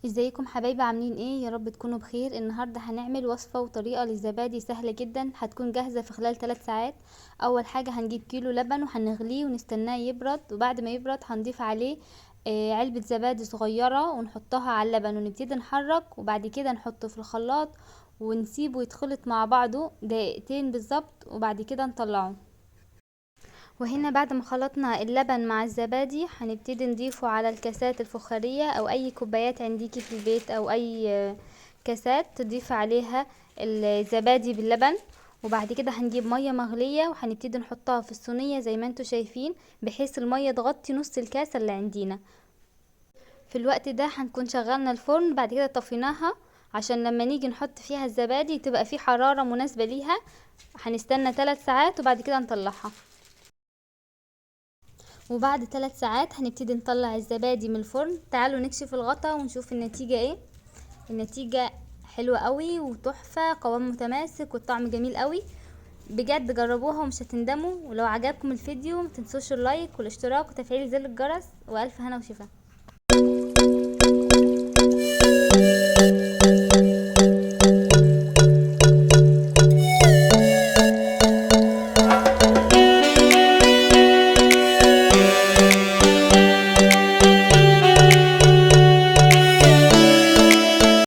ازيكم حبايبي، عاملين ايه؟ يا رب تكونوا بخير. النهارده هنعمل وصفه وطريقه للزبادي سهله جدا، هتكون جاهزه في خلال 3 ساعات. اول حاجه هنجيب كيلو لبن وهنغليه ونستناه يبرد، وبعد ما يبرد هنضيف عليه علبه زبادي صغيره ونحطها على اللبن ونبتدي نحرك، وبعد كده نحطه في الخلاط ونسيبه يتخلط مع بعضه دقيقتين بالظبط، وبعد كده نطلعه. وهنا بعد ما خلطنا اللبن مع الزبادي هنبتدي نضيفه على الكاسات الفخارية او اي كوبايات عنديكي في البيت، او اي كاسات تضيفي عليها الزبادي باللبن. وبعد كده هنجيب مية مغلية وهنبتدي نحطها في الصينية زي ما انتوا شايفين، بحيث المية تغطي نص الكاسة اللي عندنا. في الوقت ده هنكون شغلنا الفرن، بعد كده طفيناها عشان لما نيجي نحط فيها الزبادي تبقى في حرارة مناسبة ليها. هنستنى 3 ساعات وبعد كده نطلعها. وبعد 3 ساعات هنبتدي نطلع الزبادي من الفرن. تعالوا نكشف الغطا ونشوف النتيجة ايه. النتيجة حلوة قوي وتحفة، قوام متماسك والطعم جميل قوي. بجد جربوها ومش هتندموا. ولو عجبكم الفيديو متنسوش اللايك والاشتراك وتفعيل زر الجرس، والف هنا وشفا.